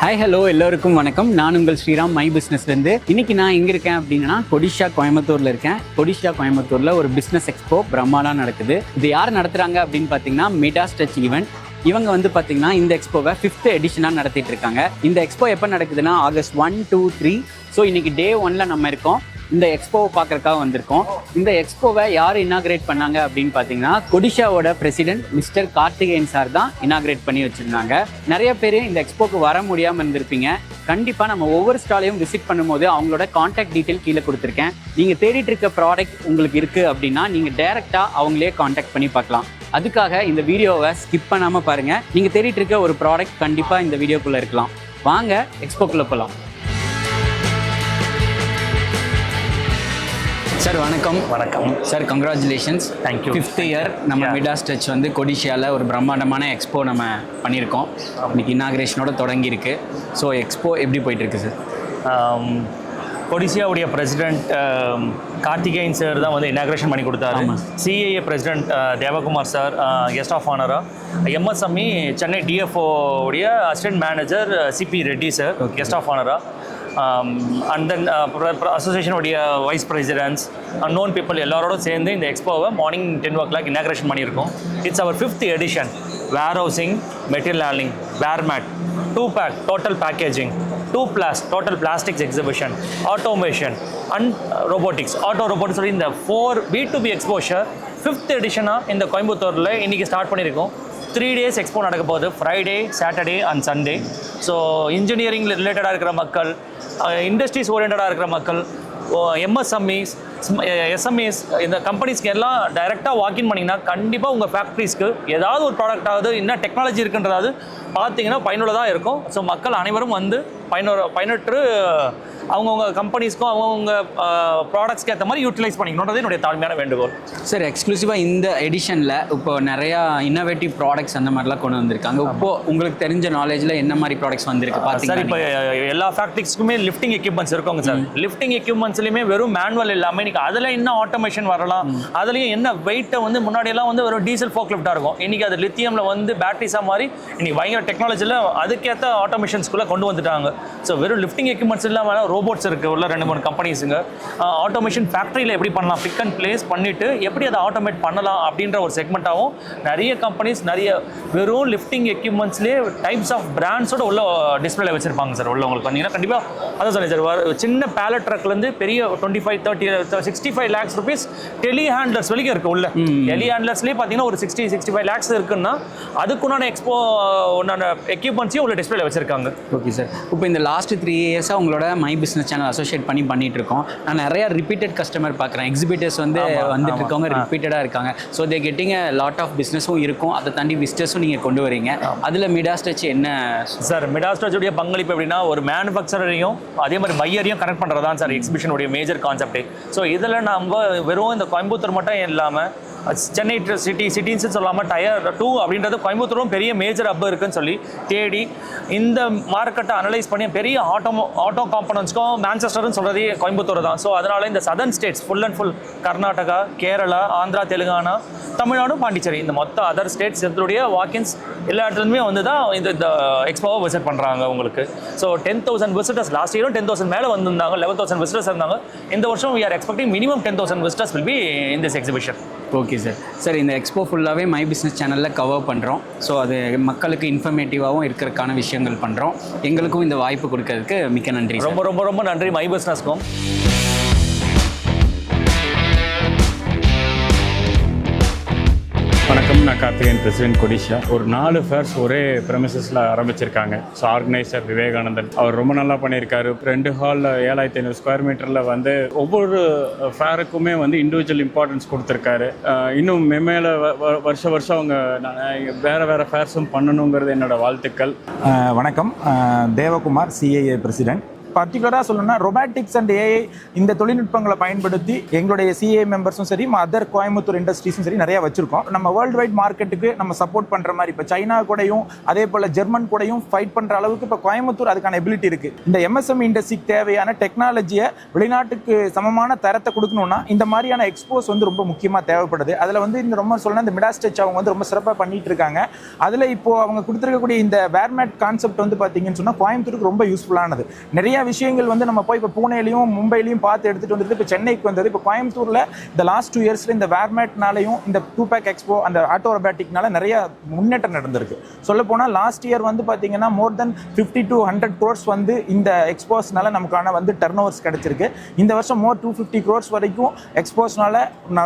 Hi hello எல்லோருக்கும் வணக்கம். நான் உங்கள் ஸ்ரீராம் மை பிஸ்னஸ்லேருந்து. இன்னைக்கு நான் எங்கே இருக்கேன் அப்படின்னா கொடிஷா கோயம்புத்தூரில் இருக்கேன். கொடிஷா கோயம்புத்தூரில் ஒரு பிஸ்னஸ் எக்ஸ்போ பிரம்மாண்டமாக நடக்குது. இது யார் நடத்துகிறாங்க அப்படின்னு பார்த்தீங்கன்னா மிடாஸ் டச் ஈவெண்ட். இவங்க வந்து பார்த்தீங்கன்னா இந்த எக்ஸ்போவை 5th எடிஷனாக நடத்திட்டு இருக்காங்க. இந்த எக்ஸ்போ எப்போ நடக்குதுன்னா August 1, 2, 3. ஸோ இன்னைக்கு Day 1 நம்ம இருக்கோம். இந்த எக்ஸ்போவை பார்க்கறதுக்காக வந்திருக்கோம். இந்த எக்ஸ்போவை யார் இனாகிரேட் பண்ணாங்க அப்படின்னு பார்த்தீங்கன்னா கொடிஷாவோட பிரசிடென்ட் மிஸ்டர் கார்த்திகேயன் சார் தான் இனாகிரேட் பண்ணி வச்சுருந்தாங்க. நிறைய பேர் இந்த எக்ஸ்போக்கு வர முடியாமல் இருந்திருப்பீங்க. கண்டிப்பாக நம்ம ஒவ்வொரு ஸ்டாலையும் விசிட் பண்ணும்போது அவங்களோட காண்டாக்ட் டீட்டெயில் கீழே கொடுத்துருக்கேன். நீங்கள் தேடிட்டு இருக்க ப்ராடக்ட் உங்களுக்கு இருக்குது அப்படின்னா நீங்கள் டைரெக்டாக அவங்களே காண்டாக்ட் பண்ணி பார்க்கலாம். அதுக்காக இந்த வீடியோவை ஸ்கிப் பண்ணாமல் பாருங்கள். நீங்கள் தேடிட்டு இருக்க ஒரு ப்ராடக்ட் கண்டிப்பாக இந்த வீடியோக்குள்ளே இருக்கலாம். வாங்க எக்ஸ்போக்குள்ளே போகலாம். சார் வணக்கம். வணக்கம் sir, congratulations. Thank you. 5th year நம்ம மிடாஸ் டச் வந்து கொடிஷியாவில் ஒரு பிரம்மாண்டமான எக்ஸ்போ நம்ம பண்ணியிருக்கோம். இன்னைக்கு இனாகிரேஷனோட தொடங்கியிருக்கு. ஸோ எக்ஸ்போ எப்படி போயிட்டுருக்கு சார்? கொடிசியாவுடைய பிரசிடென்ட் கார்த்திகேயன் சார் தான் வந்து இனாகிரேஷன் பண்ணி கொடுத்தாரு. CAA president Devakumar sir guest of ஆனராக, எம்எஸ்எம்இ சென்னை டிஎஃப்ஓ உடைய assistant manager CB Reddy sir guest of ஆனராக, அண்ட் தென் அசோசியேஷனுடைய வைஸ் பிரசிடென்ட்ஸ், அன்னோன் பீப்புள் எல்லாரோடும் சேர்ந்து இந்த எக்ஸ்போவை மார்னிங் 10 o'clock இனாகிரேஷன் பண்ணியிருக்கோம். It's our 5th edition. Warehousing, material handling, ware mat, 2-pack total packaging, 2+ total plastics exhibition, automation and robotics. Robotics இந்த 4 B2B exposure 5th எடிஷனாக இந்த கோயம்புத்தூரில் இன்றைக்கி ஸ்டார்ட் பண்ணியிருக்கோம். 3 days எக்ஸ்போ நடக்க போகுது. Friday, Saturday and Sunday. So engineering ரிலேட்டடாக இருக்கிற மக்கள், இண்டஸ்ட்ரீஸ் ஓரியன்டாக இருக்கிற மக்கள், எம்எஸ்எம்இஸ், எஸ்எம்இஸ், இந்த கம்பெனிஸ்க்கு எல்லாம் டைரெக்டாக வாக்கின் பண்ணிங்கன்னா கண்டிப்பாக உங்கள் ஃபேக்ட்ரிஸ்க்கு ஏதாவது ஒரு ப்ராடக்ட் ஆகுது, என்ன டெக்னாலஜி இருக்குன்றதாவது பார்த்தீங்கன்னா பயனுள்ளதாக இருக்கும். ஸோ மக்கள் அனைவரும் வந்து பயனற்று அவங்கவுங்க கம்பெனிஸ்க்கும் அவங்கவுங்க ப்ராடக்ட்ஸ்க்கு ஏற்ற மாதிரி யூட்டிலைஸ் பண்ணிக்கணுன்றது என்னுடைய தாழ்மையான வேண்டுகோள். சார், எக்ஸ்க்ளூசிவாக இந்த எடிஷனில் இப்போ நிறையா இன்னோவேட்டிவ் ப்ராடக்ட்ஸ் அந்த மாதிரிலாம் கொண்டு வந்திருக்காங்க. இப்போது உங்களுக்கு தெரிஞ்ச நாலேஜில் என்ன மாதிரி ப்ராடக்ட்ஸ் வந்திருக்கு பார்த்தீங்கன்னா? சார், இப்போ எல்லா ஃபேக்ட்ரிஸ்க்குமே லிஃப்டிங் எக்யூப்மெண்ட்ஸ் இருக்குங்க சார். லிஃப்டிங் எக்யூப்மெண்ட்ஸ்லையுமே வெறும் மேனுவல் இல்லாமல் இன்றைக்கி அதில் என்ன ஆட்டோமேஷன் வரலாம், அதுலேயும் என்ன வெயிட்டை வந்து முன்னாடியெல்லாம் வந்து வெறும் டீசல் ஃபோக் லிஃப்டாக இருக்கும். இன்றைக்கி அது லித்தியமில் வந்து பேட்டரிஸாக மாதிரி இன்றைக்கி பயங்கர டெக்னாலஜியில் அதுக்கேற்ற ஆட்டோமேஷன்ஸ்குள்ளே கொண்டு வந்துட்டாங்க. ஸோ வெறும் லிஃப்டிங் எக்யூப்மெண்ட்ஸ் இல்லாமல் ரோபோட்ஸ் இருக்குது உள்ள 2-3 கம்பெனிஸுங்க. ஆட்டோமேஷன் ஃபேக்ட்ரியில் எப்படி பண்ணலாம், பிக் அண்ட் பிளேஸ் பண்ணிவிட்டு எப்படி அதை ஆட்டோமேட் பண்ணலாம் அப்படின்ற ஒரு செக்மெண்ட்டாகவும் நிறைய கம்பெனிஸ் நிறைய வெறும் லிஃப்டிங் எக்யூப்மெண்ட்ஸ்லேயே டைப்ஸ் ஆஃப் பிராண்ட்ஸோட உள்ள டிஸ்பிளேல வச்சுருப்பாங்க சார். உள்ள உங்களுக்கு பார்த்தீங்கன்னா கண்டிப்பாக அதான் சொன்னேன் சார், சின்ன பேலட் ட்ரக்லேருந்து பெரிய 25, 30, 65 lakhs rupees டெலி ஹேண்ட்லர்ஸ் வரைக்கும் இருக்குது. உள்ள டெலி ஹேண்ட்லர்ஸ்லேயே பார்த்தீங்கன்னா ஒரு 60-65 lakhs இருக்குன்னா அதுக்குண்டான எக்ஸ்போ ஒன்றான எக்யூப்மெண்ட்ஸையும் உள்ள டிஸ்பிளேல வச்சுருக்காங்க. Okay sir. இப்போ இந்த லாஸ்ட் 3 yearsஸாக உங்களோட மை பிஸ்னஸ் சேனல் அசோசியேட் பண்ணிட்டு இருக்கோம். நான் நிறைய ரிப்பீட்டட் கஸ்டமர் பார்க்குறேன். எக்ஸிபிட்டர்ஸ் வந்து வந்துட்டு இருக்கவங்க ரிப்பீட்டடாக இருக்காங்க. So they getting lot of பிஸ்னஸும் இருக்கும். அதை தாண்டி விசிட்டர்ஸும் நீங்கள் கொண்டு வரீங்க. அதில் மிடாஸ் டச் என்ன சார்? மிடாஸ் டச்சுடைய பங்களிப்பு எப்படின்னா ஒரு மேனுஃபேக்சரையும் அதே மாதிரி பையரையும் கனெக்ட் பண்ணுறது தான் சார் எக்ஸிபிஷனுடைய மேஜர் கான்செப்டே. ஸோ இதில் நம்ம வெறும் இந்த கோயம்புத்தூர் மட்டும் இல்லாமல் சென்னை சிட்டின்னு சொல்லாமல் Tier 2 அப்படின்றது கோயம்புத்தூரும் பெரிய மேஜர் ஹப் இருக்குன்னு சொல்லி தேடி இந்த மார்க்கெட்டை அனலைஸ் பண்ணி பெரிய ஆட்டோ காம்பனன்ட்ஸ்க்கும் மேன்செஸ்டர்னு சொல்கிறதே கோயம்புத்தூர் தான். ஸோ அதனால் இந்த southern states full and full Karnataka, Kerala, Andhra, Telangana, Tamil Nadu, Pondicherry இந்த மொத்த அதர் ஸ்டேட்ஸ் இதனுடைய வாக்கின்ஸ் எல்லா இடத்துலையுமே வந்து தான் இந்த எக்ஸ்போவை விசிட் பண்ணுறாங்க உங்களுக்கு. ஸோ 10,000 விசிட்டர்ஸ் லாஸ்ட் இயரும் 10,000 மேலே வந்திருந்தாங்க. 11,000 விசிட்டர்ஸ் இருந்தாங்க. இந்த வருஷம் we are expecting minimum 10,000 visitors will be in this exhibition. Okay sir. Sir, இந்த எக்ஸ்போ ஃபுல்லாகவே மை பிஸ்னஸ் சேனலில் கவர் பண்ணுறோம். ஸோ அது மக்களுக்கு இன்ஃபர்மேட்டிவாகவும் இருக்கிறதுக்கான விஷயங்கள் பண்ணுறோம். எங்களுக்கும் இந்த வாய்ப்பு கொடுக்கறதுக்கு மிக்க நன்றி. ரொம்ப ரொம்ப ரொம்ப நன்றி மை பிஸ்னஸ்க்கும். வணக்கம், நான் கார்த்திகேயன், பிரசிடென்ட் கொடிஷா. ஒரு 4 ஃபேர்ஸ் ஒரே ப்ரெமிசஸில் ஆரம்பிச்சிருக்காங்க. ஸோ ஆர்கனைசர் விவேகானந்தன் அவர் ரொம்ப நல்லா பண்ணியிருக்காரு. 2 ஹாலில் 7,500 ஸ்கொயர் மீட்டரில் வந்து ஒவ்வொரு ஃபேருக்குமே வந்து இண்டிவிஜுவல் இம்பார்ட்டன்ஸ் கொடுத்துருக்காரு. இன்னும் மேலே வருஷம் அவங்க வேறு ஃபேர்ஸும் பண்ணணுங்கிறது என்னோடய வாழ்த்துக்கள். வணக்கம், தேவகுமார், சிஏஏ பிரசிடென்ட். பர்டிகுலராக சொல்லணும்னா ரொபாட்டிக்ஸ் அண்ட் ஏஐ இந்த தொழில்நுட்பங்களை பயன்படுத்தி எங்களுடைய சிஏ மெம்பர்ஸும் சரி அதர் கோயம்புத்தூர் இண்டஸ்ட்ரீஸும் சரி நிறைய வச்சிருக்கோம். நம்ம வேர்ல்டு வைட் மார்க்கெட்டுக்கு நம்ம சப்போர்ட் பண்ற மாதிரி இப்போ சைனா கூடயும் அதே போல ஜெர்மன் கூடயும் ஃபைட் பண்ற அளவுக்கு இப்போ கோயம்புத்தூர் அதுக்கான எபிலிட்டி இருக்கு. இந்த எம்எஸ்எம்இ இண்டஸ்ட்ரிக்கு தேவையான டெக்னாலஜியை வெளிநாட்டுக்கு சமமான தரத்தை கொடுக்கணும்னா இந்த மாதிரியான எக்ஸ்போஸ் வந்து ரொம்ப முக்கியமாக தேவைப்படுது. அதில் வந்து இந்த ரொம்ப சொல்லணும் இந்த மிடாஸ் டச் அவங்க வந்து ரொம்ப சிறப்பாக பண்ணிட்டு இருக்காங்க. அதில் இப்போ அவங்க கொடுத்துருக்கக்கூடிய இந்த வேர்மேட் கான்செப்ட் வந்து பார்த்தீங்கன்னு சொன்னால் கோயம்புத்தூருக்கு ரொம்ப யூஸ்ஃபுல்லானது. நிறைய விஷயங்கள் வந்து நம்ம போய் இப்போ பூனேலையும் மும்பையிலையும் பார்த்து எடுத்துகிட்டு வந்துட்டு இப்போ சென்னைக்கு வந்தது. இப்போ கோயம்புத்தூரில் இந்த லாஸ்ட் 2 இயர்ஸில் இந்த வேர்மேட்னாலையும் இந்த 2PAC எக்ஸ்போ அந்த ஆட்டோ ரொபாட்டிக்னால நிறைய முன்னேற்றம் நடந்திருக்கு. சொல்லப்போனால் லாஸ்ட் இயர் வந்து பார்த்தீங்கன்னா மோர் தென் 50 to 100 crores வந்து இந்த எக்ஸ்போஸ்னால நமக்கான வந்து டர்ன் ஓவர்ஸ் கிடைச்சிருக்கு. இந்த வருஷம் மோர் 250 crores வரைக்கும் எக்ஸ்போஸ்னால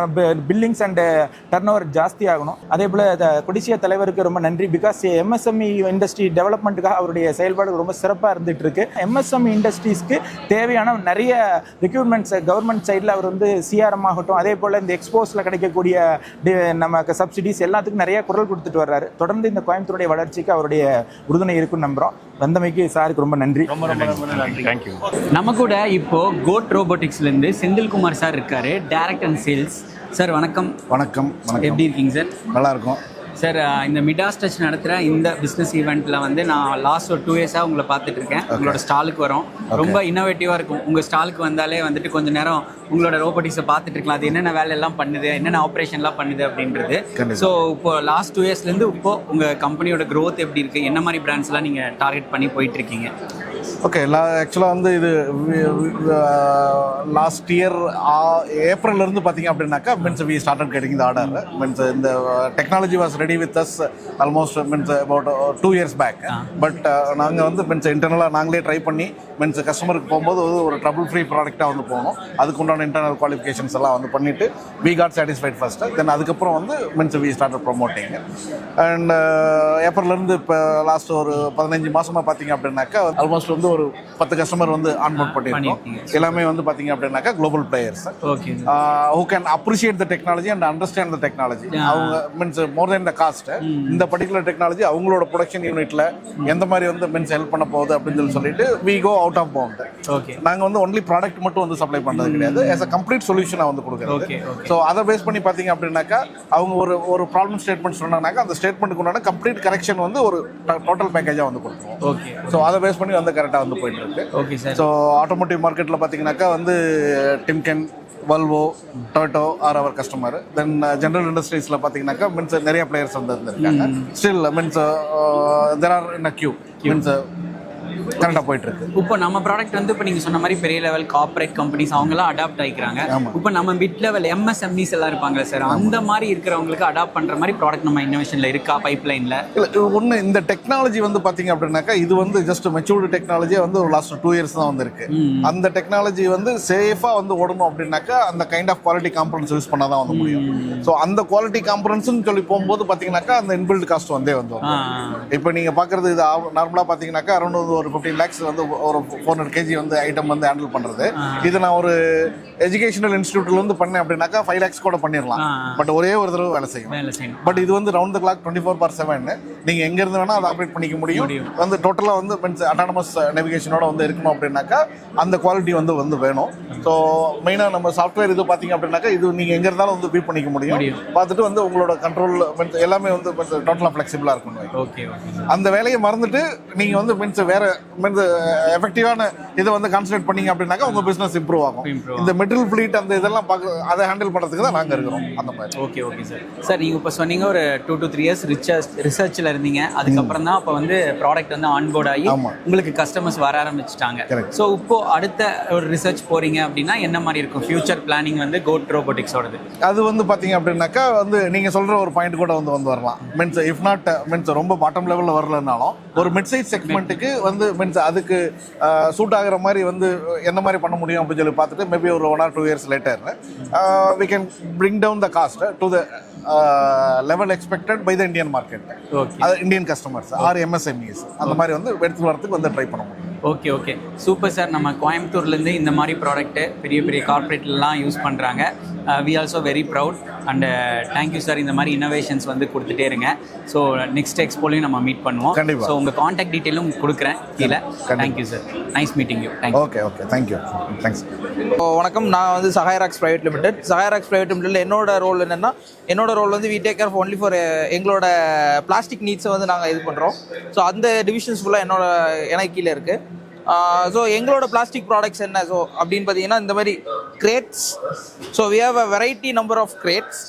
பில்லிங்ஸ் அண்ட் டர்ன் ஓவர் ஜாஸ்தி ஆகணும். அதே போல் கொடிசியா தலைவருக்கு ரொம்ப நன்றி. பிகாஸ் எம்எஸ்எம்இ இண்டஸ்ட்ரி டெவலப்மெண்ட்டுக்காக அவருடைய செயல்பாடு ரொம்ப சிறப்பாக இருந்துட்டு இருக்கு. எம்எஸ்எம்இ இண்டஸ்ட்ரீஸ்க்கு தேவையான நிறைய ரெக்யூர்மெண்ட்ஸ் கவர்மெண்ட் சைடில் அவர் வந்து சிஆர்எம் ஆகட்டும் அதே போல் இந்த எக்ஸ்போஸில் கிடைக்கக்கூடிய நமக்கு சப்சிடிஸ் எல்லாத்துக்கும் நிறைய குரல் கொடுத்துட்டு வர்றாரு. தொடர்ந்து இந்த கோயம்புத்தூருடைய வளர்ச்சிக்கு அவருடைய உறுதுணை இருக்குன்னு நம்புகிறோம். வந்தமைக்கு சாருக்கு ரொம்ப நன்றி. தேங்க்யூ. நம்ம கூட இப்போ கோட் ரோபோட்டிக்ஸ்லேருந்து செந்தில்குமார் சார் இருக்காரு, டைரக்ட் அண்ட் சேல்ஸ். சார் வணக்கம். வணக்கம். எப்படி இருக்கீங்க சார்? நல்லா இருக்கும் சார். இந்த மிடாஸ் டச் நடத்துகிற இந்த பிஸ்னஸ் ஈவெண்ட்டில் வந்து நான் லாஸ்ட் ஒரு 2 இயர்ஸாக உங்களை பார்த்துட்டு இருக்கேன். உங்களோட ஸ்டாலுக்கு வரோம். ரொம்ப இன்னோவேட்டிவாக இருக்கும். உங்கள் ஸ்டாலுக்கு வந்தாலே வந்துட்டு கொஞ்சம் நேரம் உங்களோட ரோபோட்டிக்ஸை பார்த்துட்டு இருக்கலாம். அது என்னென்ன வேலையெல்லாம் பண்ணுது, என்னென்ன ஆப்ரேஷன்லாம் பண்ணுது அப்படின்றது. ஸோ இப்போ லாஸ்ட் 2 இயர்ஸ்லேருந்து இப்போ உங்கள் கம்பெனியோட க்ரோத் எப்படி இருக்குது, என்ன மாதிரி பிராண்ட்ஸ்லாம் நீங்கள் டார்கெட் பண்ணி போயிட்டுருக்கீங்க? ஓகே. ஆக்சுவலாக வந்து இது லாஸ்ட் இயர் ஏப்ரல்லேருந்து பார்த்தீங்க அப்படின்னாக்கா means we started getting the order. Means இந்த technology was ready with us almost means about 2 years back. But நாங்கள் வந்து மீன்ஸ் இன்டர்னலாக நாங்களே ட்ரை பண்ணி மீன்ஸ் கஸ்டமருக்கு போகும்போது ஒரு ட்ரபிள் ஃப்ரீ ப்ராடக்டாக வந்து போகணும். அதுக்கு உண்டான இன்டர்னல் குவாலிஃபிகேஷன்ஸ் எல்லாம் வந்து பண்ணிவிட்டு we got satisfied first. Then அதுக்கப்புறம் வந்து means we started promoting. And ஏப்ரல்லேருந்து இப்போ லாஸ்ட் ஒரு 15 மாதமாக பார்த்தீங்க அப்படின்னாக்கா ஆல்மோஸ்ட் வந்து ஒரு 10 கஸ்டமர் வந்து ஆன்போர்ட் பண்ணியிருக்கோம். எல்லாமே வந்து பார்த்தீங்க அப்படின்னாக்கா global players who can appreciate the technology and understand the technology. அவங்க மீன்ஸ் மோர் தென் த காஸ்ட் இந்த பர்டிகுலர் டெக்னாலஜி அவங்களோட ப்ரொடக்ஷன் யூனிட்ல எந்த மாதிரி வந்து மீன்ஸ் ஹெல்ப் பண்ண போகுது அப்படின்னு சொல்லிட்டு we go out of bound. நாங்கள் வந்து ஒன்லி ப்ராடக்ட் மட்டும் வந்து சப்ளை பண்ணுறது கிடையாது, ஆஸ் அ கம்ப்ளீட் சொல்யூஷனாக வந்து கொடுக்குறது. ஸோ அதை பேஸ் பண்ணி பார்த்தீங்க அப்படின்னாக்கா அவங்க ஒரு ப்ராப்ளம் ஸ்டேட்மெண்ட் சொன்னாங்கன்னாக்கா அந்த ஸ்டேட்மெண்ட்டுக்கு உண்டான கம்ப்ளீட் கரெக்ஷன் வந்து ஒரு டோட்டல் பேக்கேஜாக வந்து கொடுக்குறோம். ஸோ அதை பேஸ் பண்ணி வந்து கரெக்டாக வந்து போயிட்டு இருக்கு. Okay sir. ஸோ ஆட்டோமோட்டிவ் மார்க்கெட்டில் பார்த்தீங்கன்னாக்கா வந்து Timken, Volvo, Toyota are our customer. Then general இண்டஸ்ட்ரீஸில் பார்த்தீங்கன்னாக்கா மீன்ஸ் நிறைய பிளேயர்ஸ் வந்து இருந்திருக்காங்க. Still means there are in a queue means கரெக்டாக போயிட்டு இருக்கு. இப்போ நம்ம ப்ராடக்ட் வந்து இப்போ நீங்கள் சொன்ன மாதிரி பெரிய லெவல் கார்பரேட் கம்பெனிஸ் அவங்களாம் அடாப்ட் ஆகிக்கிறாங்க. இப்போ நம்ம மிட் லெவல் எம்எஸ்எம்இஸ் எல்லாம் இருப்பாங்க சார், அந்த மாதிரி இருக்கிறவங்களுக்கு அடாப்ட் பண்ணுற மாதிரி ப்ராடக்ட் நம்ம இன்னோவேஷனில் இருக்கா பைப்லைனில்? இல்லை ஒன்று இந்த டெக்னாலஜி வந்து பார்த்தீங்க அப்படின்னாக்கா இது வந்து ஜஸ்ட் மெச்சூர்டு டெக்னாலஜியாக வந்து ஒரு லாஸ்ட் 2 years தான் வந்து இருக்கு. அந்த டெக்னாலஜி வந்து சேஃபாக வந்து ஓடணும் அப்படின்னாக்கா அந்த kind of quality components use பண்ணால் தான் வந்து முடியும். ஸோ அந்த குவாலிட்டி காம்பனன்ஸ்னு சொல்லி போகும்போது பார்த்தீங்கன்னா அந்த இன்பில்ட் காஸ்ட் வந்தே வந்து இப்போ நீங்கள் பார்க்குறது இது நார்மலாக பார்த்தீங்கன்னா அரௌண்ட் ஒரு 15 lakhs வந்து ஒரு 400 kg வந்து ஐட்டம் வந்து ஹேண்டில் பண்ணுறது. இது நான் ஒரு எஜுகேஷனல் இன்ஸ்டியூட்ல இருந்து பண்ணேன் அப்படின்னாக்கா 5 lakhs கூட பண்ணிடலாம். பட் ஒரே ஒரு தடவை வேலை செய்யும். பட் இது வந்து ரவுண்ட் த கிளாக் 24/7 நீங்கள் எங்க இருந்து வேணா அதை ஆப்ரேட் பண்ணிக்க முடியும். வந்து டோட்டலாக வந்து மீன்ஸ் அட்டானமஸ் நேவிகேஷனோட வந்து இருக்கணும் அப்படின்னாக்கா அந்த குவாலிட்டி வந்து வேணும். ஸோ மெயினாக நம்ம சாஃப்ட்வேர் இது பார்த்தீங்க அப்படின்னாக்கா இது நீங்கள் எங்கே இருந்தாலும் வந்து பீட் பண்ணிக்க முடியும். பார்த்துட்டு வந்து உங்களோட கண்ட்ரோல் மீன்ஸ் எல்லாமே வந்து டோட்டலாக ஃப்ளெக்சிபிளாக இருக்கணும். அந்த வேலையை மறந்துட்டு நீங்கள் வந்து மீன்ஸ் வேற மீன்ஸ் எஃபெக்டிவான இதை வந்து கான்சன்ட்ரேட் பண்ணீங்க அப்படின்னாக்கா உங்கள் பிஸ்னஸ் இம்ப்ரூவ் ஆகும். இந்த மிடில் ஃப்ளீட் அந்த இதெல்லாம் அதை ஹேண்டில் பண்ணுறதுக்கு தான் நாங்கள் இருக்கிறோம். அந்த மாதிரி. Okay sir. சார் நீங்கள் இப்போ சொன்னீங்க ஒரு 2 to 3 years ரிசர்ச்சில் இருந்தீங்க. அதுக்கப்புறம் தான் இப்போ வந்து ப்ராடக்ட் வந்து ஆன்போர்ட் ஆகி உங்களுக்கு கஸ்டமர்ஸ் வர ஆரம்பிச்சிட்டாங்க. ஸோ இப்போ அடுத்த ஒரு ரிசர்ச் போறீங்க அப்படின்னா என்ன மாதிரி இருக்கும் ஃபியூச்சர் பிளானிங் வந்து கோட் ரோபோட்டிக்ஸோடது? அது வந்து பார்த்தீங்க அப்படின்னாக்கா வந்து நீங்கள் சொல்கிற ஒரு பாயிண்ட் கூட வந்து வரலாம். மீன்ஸ் இஃப் நாட் மீன்ஸ் ரொம்ப பாட்டம் லெவலில் வரலனாலும் ஒரு மிட் சைஸ் செக்மெண்ட்டுக்கு வந்து மீன்ஸ் அதுக்கு சூட் ஆகிற மாதிரி வந்து என்ன மாதிரி பண்ண முடியும் அப்படின்னு சொல்லி பார்த்துட்டு மேபி ஒரு 1 or 2 years later we can bring down the cost to the level expected by the Indian market. அது இந்தியன் கஸ்டமர்ஸ் ஆர் எம்எஸ்எம்இஸ் அந்த மாதிரி வந்து எடுத்து வரதுக்கு வந்து ட்ரை பண்ண முடியும். Okay super sir. நம்ம கோயம்புத்தூர்லேருந்து இந்த மாதிரி ப்ராடக்ட்டு பெரிய கார்பரேட்லாம் யூஸ் பண்ணுறாங்க. We also very proud and thank you sir. இந்த மாதிரி இன்னோவேஷன்ஸ் வந்து கொடுத்துட்டே இருங்க. ஸோ நெக்ஸ்ட் எக்ஸ்போலையும் நம்ம மீட் பண்ணுவோம். கண்டிப்பா. ஸோ உங்கள் காண்டாக்ட் டீட்டெயிலும் கொடுக்குறேன் கீழே. Thank you sir. Nice meeting you. Thank you. Okay thank you. Thanks. வணக்கம். நான் வந்து Sagayarocks private limited. Sagayarocks private லிமிடெட்ல என்னோட ரோல் என்னென்னா, என்னோட ரோல் வந்து we take care only for எங்களோட பிளாஸ்டிக் நீட்ஸை வந்து நாங்கள் இது பண்ணுறோம். ஸோ அந்த டிவிஷன்ஸ் ஃபுல்லாக எனக்கு கீழே இருக்குது. ஸோ எங்களோட பிளாஸ்டிக் ப்ராடக்ட்ஸ் என்ன ஸோ அப்படின்னு பார்த்தீங்கன்னா இந்த மாதிரி crates. So we have a variety number of crates.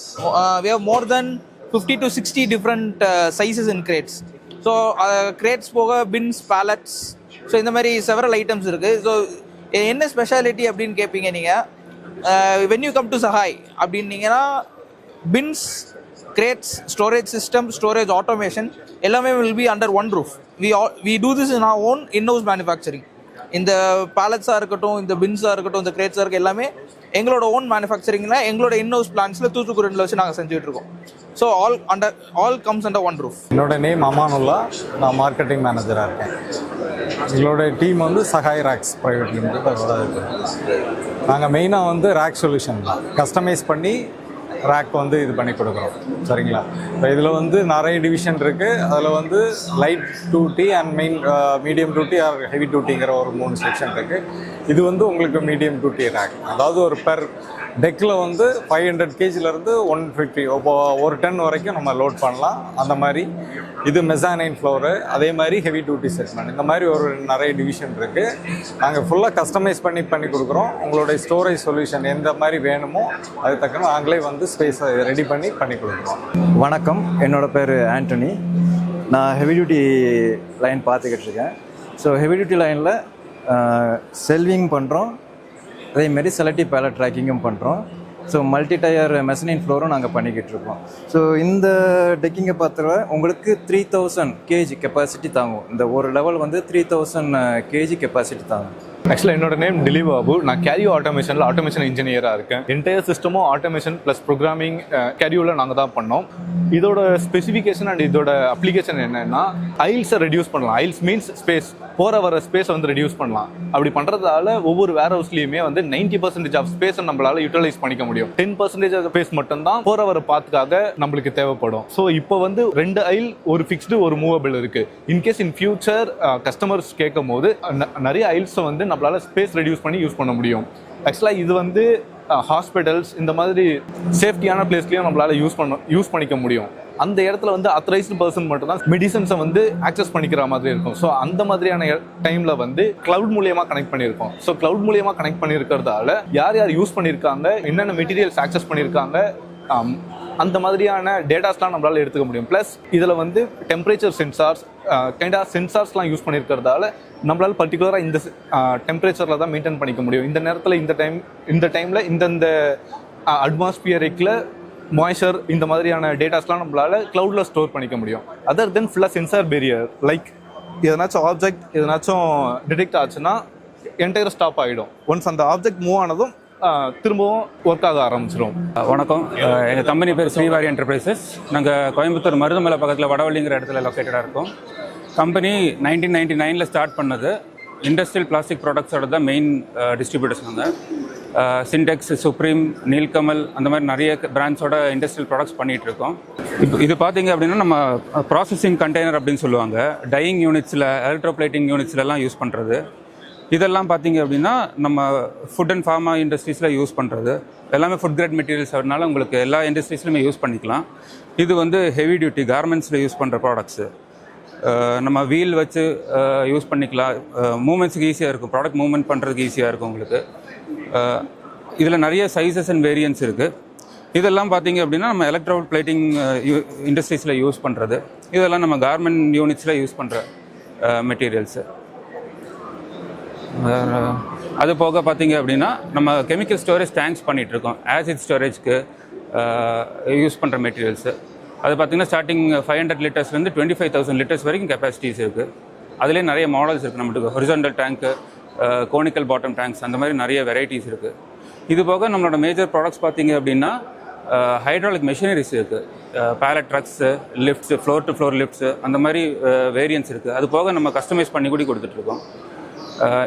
We have more than 50 to 60 different sizes in crates. So crates போக பின்ஸ், பேலட்ஸ், ஸோ இந்த மாதிரி செவரல் ஐட்டம்ஸ் இருக்குது. ஸோ என்ன ஸ்பெஷாலிட்டி அப்படின்னு கேட்பீங்க நீங்கள். When you come to Sahai அப்படின்னீங்கன்னா bins, crates, storage system, storage automation எல்லாமே will be under one roof. We do this in our own in-house manufacturing. இந்த பேலட்ஸாக இருக்கட்டும், இந்த பின்ஸாக இருக்கட்டும், இந்த கிரேட்ஸாக இருக்க எல்லாமே எங்களோட ஓன் மேனுஃபேக்சரிங்கில் எங்களோட இன்னோஸ் பிளான்ஸில் தூத்துக்குடியில் வச்சு நாங்கள் செஞ்சுட்டு இருக்கோம். So all comes under one roof. என்னோட நேம் அமானுல்லா. நான் மார்க்கெட்டிங் மேனேஜராக இருக்கேன். எங்களோட டீம் வந்து சகாய் ராக்ஸ் ப்ரைவேட் லிமிடெட். அதோட நாங்கள் மெயினாக வந்து ரேக் சொல்யூஷன் தான் கஸ்டமைஸ் பண்ணி ரேக் வந்து இது பண்ணி கொடுக்குறோம். சரிங்களா? இப்போ இதில் வந்து நிறைய டிவிஷன் இருக்குது. அதில் வந்து light duty and medium duty or heavy டியூட்டிங்கிற ஒரு 3 செக்ஷன் இருக்குது. இது வந்து உங்களுக்கு மீடியம் டியூட்டி ரேக். அதாவது ஒரு பெர் டெக்கில் வந்து 500 kgலேருந்து 150 ஒரு டன் வரைக்கும் நம்ம லோட் பண்ணலாம். அந்த மாதிரி இது மெசானைன் ஃப்ளோரு, அதே மாதிரி ஹெவி டியூட்டி செக்மெண்ட், இந்த மாதிரி ஒரு நிறைய டிவிஷன் இருக்குது. நாங்கள் ஃபுல்லாக கஸ்டமைஸ் பண்ணி கொடுக்குறோம். உங்களுடைய ஸ்டோரேஜ் சொல்யூஷன் எந்த மாதிரி வேணுமோ அது தக்கன நாங்களே வந்து ஸ்பேஸை ரெடி பண்ணி கொடுக்குறோம். வணக்கம், என்னோட பேர் ஆண்டனி. நான் ஹெவி டியூட்டி லைன் பார்த்துக்கிட்டு இருக்கேன். ஸோ ஹெவி டியூட்டி லைனில் செல்விங் பண்ணுறோம், அதேமாரி செலக்டிவ் பேலட் ட்ராக்கிங்கும் பண்ணுறோம். ஸோ மல்டி டயர் மெசனைன் ஃப்ளோரும் நாங்கள் பண்ணிக்கிட்டு இருக்கோம். ஸோ இந்த டெக்கிங்கை பார்த்துருவ உங்களுக்கு 3000 kg கெப்பாசிட்டி தாங்கும். இந்த ஒரு லெவல் வந்து 3000 kg கெப்பாசிட்டி தாங்கும். ஆக்சுவலாக என்னோட நேம் திலீப் பாபு. நான் கேரியோ ஆட்டோமேஷனில் ஆட்டோமேஷன் இன்ஜினியராக இருக்கேன். என்டையர் சிஸ்டமும் ஆட்டோமேஷன் ப்ளஸ் ப்ரோக்ராமிங் கேரியோவில் நாங்கள் தான் பண்ணோம். இதோட ஸ்பெசிஃபிகேஷன் அண்ட் இதோட அப்ளிகேஷன் என்னென்னா, ஐல்ஸை ரெடியூஸ் பண்ணலாம். ஐல்ஸ் மீன்ஸ் ஸ்பேஸ், போகிற வர ஸ்பேஸை வந்து ரெடியூஸ் பண்ணலாம். அப்படி பண்ணுறதால ஒவ்வொரு வேர் ஹவுஸ்லேயுமே வந்து 90% ஆஃப் ஸ்பேஸை நம்மளால் யூட்டிலைஸ் பண்ணிக்க முடியும். 10% ஆஃப் ஸ்பேஸ் மட்டும்தான் போகிற வர பாத்துக்காக நம்மளுக்கு தேவைப்படும். ஸோ இப்போ வந்து 2 ஐல், ஒரு ஃபிக்ஸ்டு, ஒரு மூவபிள் இருக்குது. இன்கேஸ் இன் ஃபியூச்சர் கஸ்டமர்ஸ் கேட்கும் போது நிறைய ஐல்ஸை வந்து நம்மளால ஸ்பேஸ் ரெடியூஸ் பண்ணி யூஸ் பண்ண முடியும். ஆக்சுவலாக இது வந்து ஹாஸ்பிட்டல்ஸ் இந்த மாதிரி சேஃப்டியான பிளேஸ்லையும் நம்மளால யூஸ் பண்ணிக்க முடியும். அந்த இடத்துல வந்து அத்தரைஸ்டு பர்சன் மட்டும் தான் மெடிசன்ஸை வந்து ஆக்சஸ் பண்ணிக்கிற மாதிரி இருக்கும். ஸோ அந்த மாதிரியான டைமில் வந்து கிளவுட் மூலியமாக கனெக்ட் பண்ணியிருக்கோம். ஸோ கிளவுட் மூலியமாக கனெக்ட் பண்ணியிருக்கிறதால யார் யூஸ் பண்ணியிருக்காங்க, என்னென்ன மெட்டீரியல்ஸ் ஆக்சஸ் பண்ணியிருக்காங்க, அந்த மாதிரியான டேட்டாஸ்லாம் நம்மளால எடுத்துக்க முடியும். ப்ளஸ் இதில் வந்து டெம்பரேச்சர் சென்சார்ஸ், சென்சார்ஸ்லாம் யூஸ் பண்ணியிருக்கிறதால நம்மளால் பர்டிகுலராக இந்த டெம்பரேச்சரில் தான் மெயின்டைன் பண்ணிக்க முடியும். இந்த நேரத்தில் இந்த டைமில் இந்தந்த அட்மாஸ்பியரிக்கில் மாய்ச்சர், இந்த மாதிரியான டேட்டாஸ்லாம் நம்மளால் க்ளவுடில் ஸ்டோர் பண்ணிக்க முடியும். அதர் தென் ஃபுல்லாக சென்சார் பேரியர், லைக் எதனாச்சும் ஆப்ஜெக்ட் எதனாச்சும் டிடெக்ட் ஆச்சுன்னா என்டையர் ஸ்டாப் ஆகிடும். ஒன்ஸ் அந்த ஆப்ஜெக்ட் மூவ் ஆனதும் திரும்பவும் ஒர்க் ஆக ஆரம்பிச்சிடும். வணக்கம், எங்கள் கம்பெனி பேர் ஸ்ரீவாரி என்டர்பிரைசஸ். நாங்கள் கோயம்புத்தூர் மருதமலை பக்கத்தில் வடவள்ளிங்கிற இடத்துல லொக்கேட்டடாக இருக்கோம். கம்பெனி 1999 ஸ்டார்ட் பண்ணது. இண்டஸ்ட்ரியல் பிளாஸ்டிக் ப்ராடக்ட்ஸோட தான் மெயின் டிஸ்ட்ரிபியூட்டர்ஸ் நாங்கள். சிண்டெக்ஸ், சுப்ரீம், நீல்கமல் அந்த மாதிரி நிறைய பிராண்ட்ஸோட இண்டஸ்ட்ரியல் ப்ராடக்ட்ஸ் பண்ணிகிட்டு இருக்கோம். இப்போ இது பார்த்தீங்க அப்படின்னா நம்ம ப்ராசஸிங் கண்டெய்னர் அப்படின்னு சொல்லுவாங்க. டையிங் யூனிட்ஸில், எலக்ட்ரோப்ளேட்டிங் யூனிட்ஸ்லாம் யூஸ் பண்ணுறது. இதெல்லாம் பார்த்தீங்க அப்படின்னா நம்ம ஃபுட் அண்ட் ஃபார்மா இண்டஸ்ட்ரீஸில் யூஸ் பண்ணுறது. எல்லாமே ஃபுட் கிரேட் மெட்டீரியல்ஸ் அதனால உங்களுக்கு எல்லா இண்டஸ்ட்ரீஸ்லையுமே யூஸ் பண்ணிக்கலாம். இது வந்து ஹெவி டியூட்டி கார்மெண்ட்ஸில் யூஸ் பண்ணுற ப்ராடக்ட்ஸு. நம்ம வீல் வச்சு யூஸ் பண்ணிக்கலாம். மூமெண்ட்ஸுக்கு ஈஸியாக இருக்கும், ப்ராடக்ட் மூவ்மெண்ட் பண்ணுறதுக்கு ஈஸியாக இருக்கும் உங்களுக்கு. இதில் நிறைய சைஸஸ் அண்ட் வேரியன்ஸ் இருக்குது. இதெல்லாம் பார்த்தீங்க அப்படின்னா நம்ம எலக்ட்ரோ பிளேட்டிங் இண்டஸ்ட்ரீஸில் யூஸ் பண்ணுறது. இதெல்லாம் நம்ம கார்மெண்ட் யூனிட்ஸில் யூஸ் பண்ணுற மெட்டீரியல்ஸு. அது போக பார்த்தீங்க அப்படின்னா நம்ம கெமிக்கல் ஸ்டோரேஜ் டேங்க்ஸ் பண்ணிகிட்ருக்கோம். ஆசிட் ஸ்டோரேஜ்க்கு யூஸ் பண்ணுற மெட்டீரியல்ஸு. அது பார்த்திங்கன்னா ஸ்டார்டிங் 500 லிட்டர்ஸ்லேருந்து 25,000 லிட்டர்ஸ் வரைக்கும் கெப்பாசிட்டிஸ் இருக்குது. அதிலே நிறைய மாடல்ஸ் இருக்குது நம்மளுக்கு. ஹொரிசாண்டல் டேங்க்கு, கோனிக்கல் பாட்டம் டேங்க்ஸ், அந்த மாதிரி நிறைய வெரைட்டிஸ் இருக்குது. இது போக நம்மளோட மேஜர் ப்ராடக்ட்ஸ் பார்த்திங்க அப்படின்னா ஹைட்ராலிக் மெஷினரிஸ் இருக்குது. Pallet trucks, lifts, floor to floor lifts, அந்த மாதிரி வேரியன்ஸ் இருக்குது. அது போக நம்ம கஸ்டமைஸ் பண்ணி கூட கொடுத்துட்ருக்கோம்.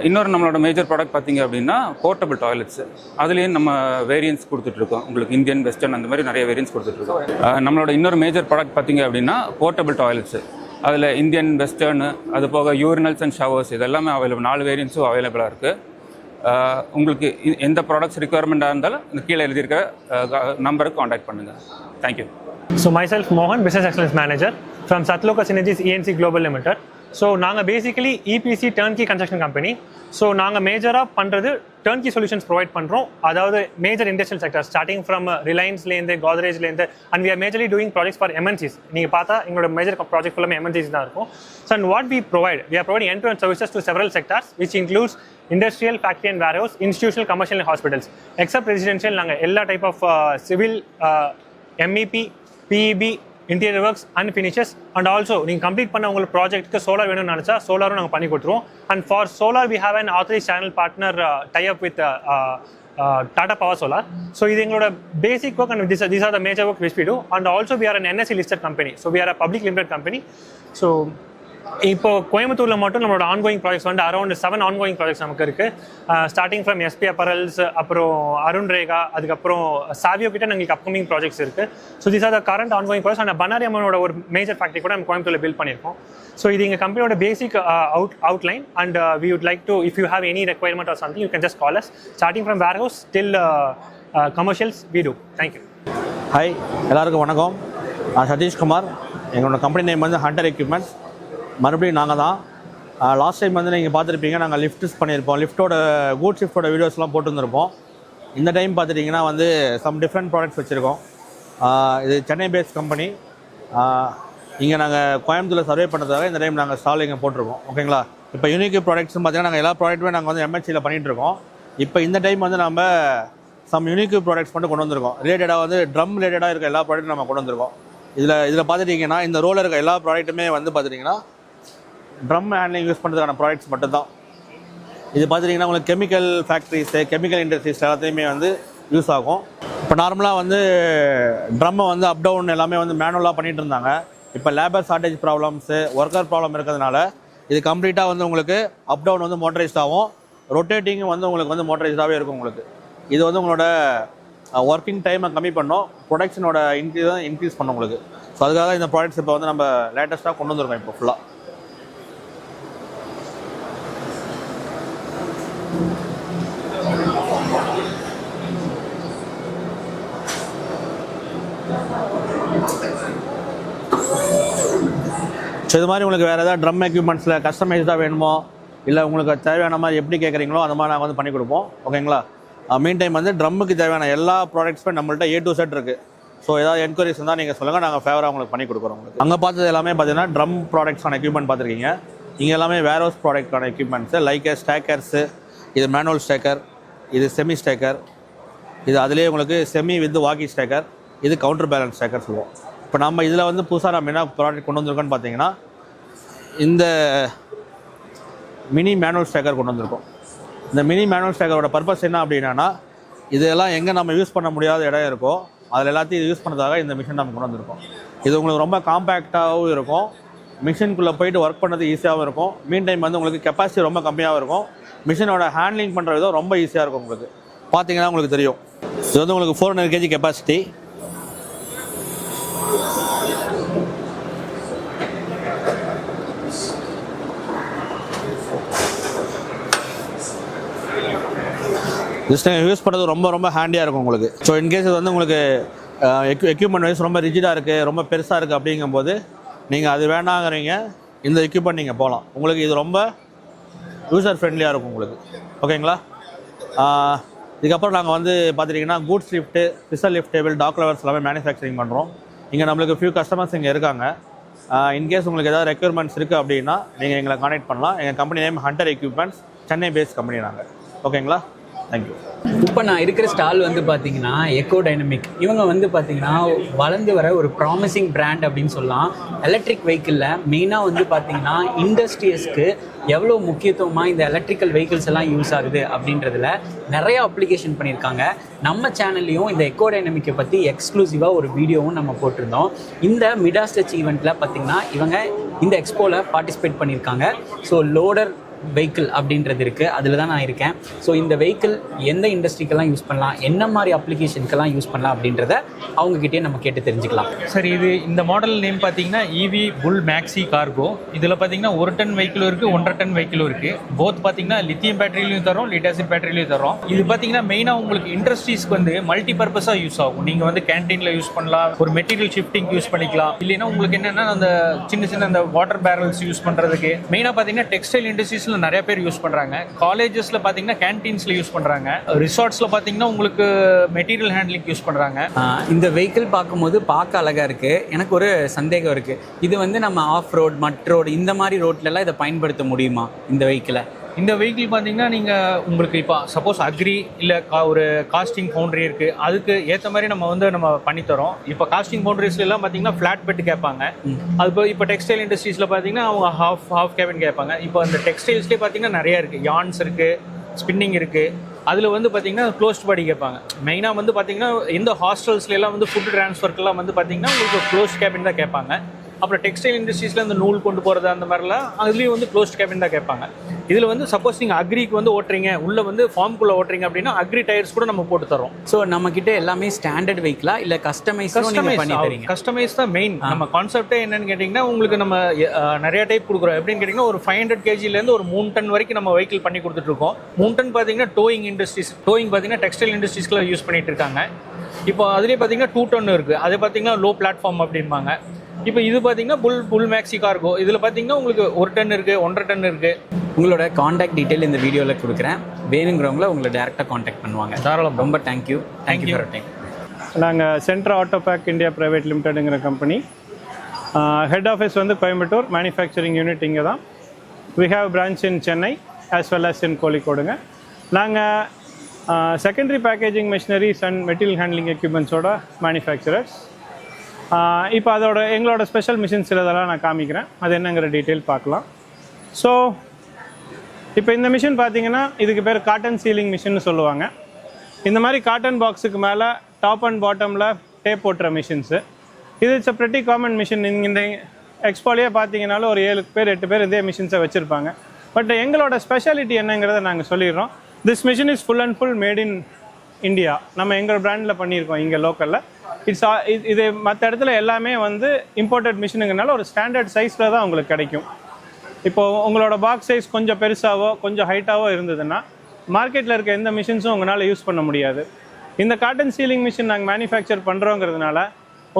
இன்னொரு நம்மளோட மேஜர் ப்ராடக்ட் பார்த்தீங்க அப்படின்னா போர்ட்டபிள் டாய்லெட்ஸ். அதுலேயும் நம்ம வேரியன்ஸ் கொடுத்துட்ருக்கோம். உங்களுக்கு இந்தியன், வெஸ்டர்ன் அந்த மாதிரி நிறைய வேரியன்ஸ் கொடுத்துட்ருக்கோம். நம்மளோட இன்னொரு மேஜர் ப்ராடக்ட் பார்த்தீங்க அப்படின்னா போர்ட்டபிள் டாய்லெட்ஸ். அதில் இந்தியன், வெஸ்டர்னு, அது போக யூரினல்ஸ் அண்ட் ஷவர்ஸ் இதெல்லாமே அவைலபிள். 4 வேரியன்ஸும் அவைலபிளாக இருக்குது. உங்களுக்கு எந்த ப்ராடக்ட்ஸ் ரெக்குயர்மெண்ட்டாக இருந்தாலும் இந்த கீழே எழுதியிருக்க நம்பருக்கு காண்டாக்ட் பண்ணுங்கள். Thank you. So myself Mohan, Business Excellence Manager from Satloka Synergies ENC Global Limited. So நாங்கள் basically EPC turnkey construction company. So நாங்கள் மேஜராக பண்ணுறது turnkey solutions ப்ரொவைட் பண்ணுறோம். அதாவது major industrial sector starting from ரிலையன்ஸ்லேருந்து, கோத்ரேஜ்லேருந்து, and we are majorly doing projects for MNCs. நீங்கள் பார்த்தா எங்களோட மேஜர் ப்ராஜெக்ட் ஃபுல்லாமே MNCs தான் இருக்கும். So and what we are providing end-to-end services to several sectors which includes industrial, factory and warehouse, institutional, commercial and hospitals. Except residential, நாங்கள் எல்லா type of civil, MEP, PEB, interior works and finishes, and also நீங்கள் complete பண்ண உங்களுக்கு ப்ராஜெக்ட்டுக்கு solar வேணும்னு நினச்சா சோலாரும் நாங்கள் பண்ணி கொடுத்துருவோம். And for solar we have an authorized channel partner tie-up with Tata Power Solar. So இது எங்களோட basic work, and these are the major work which we do. And also we are an NSE listed company. So we are a public limited company. So இப்போ கோயம்புத்தூரில் மட்டும் நம்மளோட ongoing projects வந்து around 7 ongoing projects நமக்கு இருக்குது. Starting from SP Apparels, அப்புறம் அருண் ரேகா, அதுக்கப்புறம் Savio கிட்ட எங்களுக்கு அப்கமிங் ப்ராஜெக்ட்ஸ் இருக்குது. So these are the current ongoing projects. And Bannari அம்மனோட ஒரு மேஜர் ஃபேக்ட்ரி கூட நம்ம கோயம்புத்தூரில் பில்ட் பண்ணியிருக்கோம். ஸோ இது எங்கள் கம்பெனியோட basic outline. And we would like to, if you have any requirement or something, you can just call us. Starting from warehouse till commercials we do. Thank you. Hi, எல்லாருக்கும் வணக்கம். நான் சதீஷ்குமார். எங்களோட company name வந்து Hunter equipments. மறுபடியும் நாங்கள் தான். Last time வந்து நீங்கள் பார்த்துருப்பீங்க, நாங்கள் லிஃப்ட்ஸ் பண்ணியிருப்போம். கூட் ஷிஃப்ட்டோட வீடியோஸ்லாம் போட்டுருந்துருப்போம். இந்த டைம் பார்த்துட்டிங்கன்னா வந்து சம் டிஃப்ரெண்ட் ப்ராடக்ட்ஸ் வச்சுருக்கோம். இது சென்னை பேஸ்ட் கம்பெனி. இங்கே நாங்கள் கோயம்புத்தூரில் சர்வே பண்ணுறதுக்காக இந்த டைம் நாங்கள் ஸ்டால் இங்கே போட்டிருக்கோம். ஓகேங்களா? இப்போ யூனிக் ப்ராடக்ட்ஸ்னு பார்த்தீங்கன்னா நாங்கள் எல்லா ப்ராடக்ட்டுமே நாங்கள் வந்து MHCயில் பண்ணிகிட்ருக்கோம். இப்போ இந்த டைம் வந்து நம்ம சம் யூனிக் ப்ராடக்ட்ஸ் மட்டும் கொண்டு வந்திருக்கோம். ரிலேட்டடாக வந்து ட்ரம் ரிலேட்டடாக இருக்க எல்லா ப்ராடக்ட்டும் நம்ம கொண்டு வந்திருக்கோம். இதில் பார்த்துட்டிங்கன்னா இந்த ரோலில் இருக்க எல்லா ப்ராடக்ட்டுமே வந்து பார்த்துட்டிங்கன்னா ட்ரம் ஹேண்ட்லிங் யூஸ் பண்ணுறதுக்கான ப்ராடக்ட்ஸ் மட்டும்தான். இது பார்த்துட்டிங்கன்னா உங்களுக்கு கெமிக்கல் ஃபேக்ட்ரிஸு, கெமிக்கல் இண்டஸ்ட்ரீஸ் எல்லாத்தையுமே வந்து யூஸ் ஆகும். இப்போ நார்மலாக வந்து ட்ரம்மை வந்து அப் டவுன் எல்லாமே வந்து மேனுவலாக பண்ணிகிட்டு இருந்தாங்க. இப்போ labour shortage problems, worker problem இருக்கிறதுனால இது கம்ப்ளீட்டாக வந்து உங்களுக்கு அப் டவுன் வந்து மோட்டரைஸ்ட் ஆகும். ரொட்டேட்டிங்கும் வந்து உங்களுக்கு வந்து மோட்டரைஸ்டாகவே இருக்கும். உங்களுக்கு இது வந்து உங்களோட ஒர்க்கிங் டைமை கம்மி பண்ணோம், ப்ரொடக்ஷனோட இன்க்ரீஸ் பண்ணும் உங்களுக்கு. ஸோ அதுக்காக இந்த ப்ராடக்ட்ஸ் இப்போ வந்து நம்ம லேட்டஸ்ட்டாக கொண்டு வந்துருக்கோம் இப்போ ஃபுல்லாக. ஸோ இது மாதிரி உங்களுக்கு வேறு ஏதாவது ட்ரம் எக்யூப்மெண்ட்ஸில் கஸ்டமைஸ்டாக வேணுமோ, இல்லை உங்களுக்கு தேவையான மாதிரி எப்படி கேட்குறீங்களோ அந்த மாதிரி நாங்கள் வந்து பண்ணி கொடுப்போம். ஓகேங்களா? மீன் டைம் வந்து ட்ரம்முக்கு தேவையான எல்லா ப்ராடக்ட்ஸுமே நம்மள்ட்ட A to Z இருக்குது. ஸோ ஏதாவது என்கொயரிஸ் இருந்தால் நீங்கள் சொல்லுங்கள், நாங்கள் ஃபேவராக உங்களுக்கு பண்ணி கொடுக்குறோம். உங்களுக்கு அங்கே பார்த்தது எல்லாமே பார்த்தீங்கன்னா ட்ரம் ப்ராடக்ட்ஸான எக்யூப்மெண்ட் பார்த்துருக்கீங்க. இங்கே எல்லாமே வேர் ஹவுஸ் ப்ராடக்டான எக்யூப்மெண்ட்ஸு லைக் ஸ்டேக்கர்ஸு. இது மேனுவல் ஸ்டேக்கர், இது செமி ஸ்டேக்கர், இது அதுலேயே உங்களுக்கு செமி வித் வாக்கி ஸ்டேக்கர், இது கவுண்டர் பேலன்ஸ் ஸ்டேக்கர் சொல்லுவோம். இப்போ நம்ம இதில் வந்து புதுசாக நம்ம என்ன ப்ராடக்ட் கொண்டு வந்திருக்கோன்னு பார்த்தீங்கன்னா இந்த மினி மேனுவல் ஸ்டேக்கர் கொண்டு வந்திருக்கோம். இந்த மினி மேனுவல் ஸ்டேக்கரோட பர்பஸ் என்ன அப்படின்னா, இதெல்லாம் எங்கே நம்ம யூஸ் பண்ண முடியாத இடம் இருக்கோ அதில் எல்லாத்தையும் இது யூஸ் பண்ணுறதாக இந்த மிஷின் நம்ம கொண்டு வந்திருக்கோம். இது உங்களுக்கு ரொம்ப காம்பேக்டாகவும் இருக்கும், மிஷினுக்குள்ளே போயிட்டு ஒர்க் பண்ணுறது ஈஸியாகவும் இருக்கும். மீன் டைம் வந்து உங்களுக்கு கெப்பாசிட்டி ரொம்ப கம்மியாகவும் இருக்கும். மிஷினோட ஹேண்ட்லிங் பண்ணுற விதம் ரொம்ப ஈஸியாக இருக்கும். உங்களுக்கு பார்த்தீங்கன்னா உங்களுக்கு தெரியும். இது வந்து உங்களுக்கு 400 kg கெப்பாசிட்டி. ஜஸ்ட் யூஸ் பண்ணுறது ரொம்ப ரொம்ப ஹேண்டியாக இருக்கும் உங்களுக்கு. ஸோ இன்கேஸ் இது வந்து உங்களுக்கு எக்யூப்மெண்ட் வைஸ் ரொம்ப ரிஜிடாக இருக்குது, ரொம்ப பெருசாக இருக்குது அப்படிங்கும்போது நீங்கள் அது வேணாங்கிறீங்க, இந்த எக்யூப்மெண்ட் நீங்கள் போகலாம். உங்களுக்கு இது ரொம்ப யூசர் ஃப்ரெண்ட்லியாக இருக்கும் உங்களுக்கு. ஓகேங்களா? இதுக்கப்புறம் நாங்கள் வந்து பார்த்துட்டிங்கன்னா goods lift, special lift table, dock levels எல்லாமே மேனுஃபேக்சரிங் பண்ணுறோம். இங்கே நம்மளுக்கு ஃபியூ கஸ்டமர்ஸ் இங்கே இருக்காங்க. இன்கேஸ் உங்களுக்கு ஏதாவது ரெக்யர்மெண்ட்ஸ் இருக்குது அப்படின்னா நீங்கள் எங்களை கான்டாக்ட் பண்ணலாம். எங்கள் company name Hunter Equipments, Chennai based company நாங்கள். ஓகேங்களா? தேங்க்யூ. இப்போ நான் இருக்கிற ஸ்டால் வந்து பார்த்தீங்கன்னா எக்கோ டைனமிக். இவங்க வந்து பார்த்தீங்கன்னா வளர்ந்து வர ஒரு ப்ராமிசிங் பிராண்ட் அப்படின்னு சொல்லலாம். எலக்ட்ரிக் வெஹிக்கிளில் மெயினாக வந்து பார்த்தீங்கன்னா இண்டஸ்ட்ரியஸ்க்கு எவ்வளோ முக்கியத்துவமாக இந்த எலக்ட்ரிக்கல் வெஹிக்கிள்ஸ் எல்லாம் யூஸ் ஆகுது அப்படின்றதுல நிறைய அப்ளிகேஷன் பண்ணியிருக்காங்க. நம்ம சேனல்லையும் இந்த எக்கோ டைனமிக்கை பற்றி எக்ஸ்க்ளூசிவாக ஒரு வீடியோவும் நம்ம போட்டிருந்தோம். இந்த மிடாஸ் டச் ஈவெண்ட்டில் பார்த்தீங்கன்னா இவங்க இந்த எக்ஸ்போவில் பார்ட்டிசிபேட் பண்ணியிருக்காங்க. ஸோ லோடர் வெஹிக்கிள் அப்படின்றது இருக்குது, அதில் தான் நான் இருக்கேன். ஸோ இந்த வெஹிக்கிள் எந்த இண்டஸ்ட்ரிக்கெல்லாம் யூஸ் பண்ணலாம், என்ன மாதிரி அப்ளிகேஷனுக்கெல்லாம் யூஸ் பண்ணலாம் அப்படின்றத அவங்ககிட்டயே நம்ம கேட்டு தெரிஞ்சுக்கலாம். சார் இது இந்த மாடல் நேம் பார்த்தீங்கன்னா EV புல் மேக்ஸி கார்கோ. இதில் பார்த்தீங்கன்னா 1 டன் வெஹிக்கிளும் இருக்குது, 1.5 டன் வெஹிக்கிளும் இருக்குது. போத் பார்த்தீங்கன்னா லித்தியம் பேட்டரியிலையும் தரோம், லீட் ஆசிட் பேட்டரியிலையும் தரோம். இது பார்த்தீங்கன்னா மெயினாக உங்களுக்கு இண்டஸ்ட்ரீஸ்க்கு வந்து மல்டி பர்பஸாக யூஸ் ஆகும். நீங்கள் வந்து கேன்டீனில் யூஸ் பண்ணலாம், ஒரு மெட்டீரியல் ஷிஃப்டிங் யூஸ் பண்ணிக்கலாம். இல்லைன்னா உங்களுக்கு என்னென்னா அந்த சின்ன அந்த வாட்டர் பேரல்ஸ் யூஸ் பண்ணுறதுக்கு. மெயினாக பார்த்தீங்கன்னா டெக்ஸ்டைல் இண்டஸ்ட்ரீஸில் நிறைய பேர் யூஸ் பண்ணுறாங்க. காலேஜஸில் பார்த்தீங்கன்னா கேன்டீன்ஸில் யூஸ் பண்ணுறாங்க. ரிசார்ட்ஸில் பார்த்தீங்கன்னா உங்களுக்கு மெட்டீரியல் ஹேண்ட்லிங் யூஸ் பண்ணுறாங்க. இந்த வெஹிக்கிள் பார்க்கும்போது பார்க்க அழகாக இருக்குது. எனக்கு ஒரு சந்தேகம் இருக்குது, இது வந்து நம்ம ஆஃப் ரோட், மட் ரோடு இந்த மாதிரி ரோட்லலாம் இதை பயன்படுத்த முடியுமா இந்த வெஹிக்கிளை? இந்த வெஹிக்கிள் பார்த்தீங்கன்னா நீங்கள் உங்களுக்கு இப்போ சப்போஸ் அக்ரி இல்லை ஒரு காஸ்டிங் ஃபவுண்டரி இருக்குது, அதுக்கு ஏற்ற மாதிரி நம்ம பண்ணித்தரோம். இப்போ காஸ்டிங் ஃபவுண்டரிஸ்லாம் பார்த்தீங்கன்னா ஃப்ளாட் பெட் கேட்பாங்க. அது இப்போ டெக்ஸ்டைல் இண்டஸ்ட்ரீஸில் பார்த்தீங்கன்னா அவங்க ஹாஃப் கேபின் கேட்பாங்க. இப்போ அந்த டெக்ஸ்டைல்ஸ்லேயே பார்த்தீங்கன்னா நிறையா இருக்குது, யான்ஸ் இருக்குது, ஸ்பின்னிங் இருக்குது. அதில் வந்து பார்த்தீங்கன்னா க்ளோஸ்ட் பாடி கேட்பாங்க. மெயினாக வந்து பார்த்தீங்கன்னா எந்த ஹாஸ்டல்ஸ்லாம் வந்து ஃபுட் ட்ரான்ஸ்ஃபர்க்கெல்லாம் வந்து பார்த்தீங்கன்னா உங்களுக்கு க்ளோஸ்ட் கேபின் தான் கேட்பாங்க. அப்புறம் டெக்ஸ்டைல் இண்டஸ்ட்ரீஸில் அந்த நூல் கொண்டு போகிறது அந்த மாதிரிலாம் அதுலேயும் வந்து க்ளோஸ்ட் கேபின் தான் கேட்பாங்க. இதில் வந்து சப்போஸ் நீங்கள் அக்ரிக்கு வந்து ஓட்டுறீங்க, உள்ளே வந்து ஃபார்முக்குள்ளே ஓட்டுறீங்க அப்படின்னா அக்ரி டயர்ஸ் கூட நம்ம போட்டு தரோம். ஸோ நம்மக்கிட்ட எல்லாமே ஸ்டாண்டர்ட் வெஹிக்கிளா இல்லை கஸ்டமைஸ் பண்ணி தரீங்க? கஸ்டமைஸ் தான் மெயின். நம்ம கான்செப்டே என்னன்னு கேட்டிங்கன்னா உங்களுக்கு நம்ம நிறைய டைப் கொடுக்குறோம். எப்படின்னு கேட்டிங்கன்னா ஒரு 500 kgலேருந்து ஒரு 3 டன் வரைக்கும் நம்ம வெஹிக்கிள் பண்ணி கொடுத்துட்ருக்கோம். 3 டன் பார்த்தீங்கன்னா டோயிங் பார்த்தீங்கன்னா டெக்ஸ்டைல் இண்டஸ்ட்ரீஸ்க்குலாம் யூஸ் பண்ணிட்டு இருக்காங்க. இப்போ அதுலேயே பார்த்தீங்கன்னா 2 டன் இருக்குது, அது பார்த்தீங்கன்னா லோ பிளாட்ஃபார்ம் அப்படிம்பாங்க. இப்போ இது பார்த்தீங்கன்னா புல் மேக்ஸி கார்கோ. இதில் பார்த்தீங்கன்னா உங்களுக்கு 1 டன் இருக்குது, 1.5 டன் இருக்குது. உங்களோட காண்டாக்ட் டீட்டெயில் இந்த வீடியோவில் கொடுக்குறேன், வேணுங்கிறவங்கள உங்களை டேரெக்டாக காண்டாக்ட் பண்ணுவாங்க. தாராளம். ரொம்ப தேங்க்யூ ஃபார் டைம். நாங்கள் Centra auto pack India private லிமிடெடுங்கிற கம்பெனி. ஹெட் ஆஃபீஸ் வந்து கோயம்புத்தூர், மேனுஃபேக்சரிங் யூனிட் இங்கே தான். We have branch in Chennai as well as in கோழிக்கோடுங்க. நாங்கள் secondary packaging machineries and material handling எக்யூப்மெண்ட்ஸோட மேனுஃபேக்சரர்ஸ். இப்போ எங்களோட ஸ்பெஷல் மிஷின்ஸ் இதெல்லாம் நான் காமிக்கிறேன், அது என்னங்கிற டீட்டெயில் பார்க்கலாம். ஸோ இப்போ இந்த மிஷின் பார்த்தீங்கன்னா இதுக்கு பேர் காட்டன் சீலிங் மிஷின்னு சொல்லுவாங்க. இந்த மாதிரி காட்டன் பாக்ஸுக்கு மேலே டாப் அண்ட் பாட்டமில் டேப் போட்டுற மிஷின்ஸு. இது it's a pretty common machine. இந்த எக்ஸ்போலேயே பார்த்தீங்கன்னாலும் ஒரு 7 பேர் 8 பேர் இதே மிஷின்ஸை வச்சுருப்பாங்க. பட் எங்களோட ஸ்பெஷாலிட்டி என்னங்கிறத நாங்கள் சொல்லிடுறோம். This machine is full and full made in India. நம்ம எங்கள் பிராண்டில் பண்ணியிருக்கோம் இங்கே லோக்கலில். இது மற்ற இடத்துல எல்லாமே வந்து இம்போர்ட்டட் மிஷினுங்கனால ஒரு ஸ்டாண்டர்ட் சைஸில் தான் உங்களுக்கு கிடைக்கும். இப்போது உங்களோட பாக்ஸ் சைஸ் கொஞ்சம் பெருசாவோ கொஞ்சம் ஹைட்டாவோ இருந்ததுன்னா மார்க்கெட்டில் இருக்க எந்த மிஷின்ஸும் உங்களால் யூஸ் பண்ண முடியாது. இந்த காட்டன் சீலிங் மிஷின் நாங்கள் மேனுஃபேக்சர் பண்ணுறோங்கிறதுனால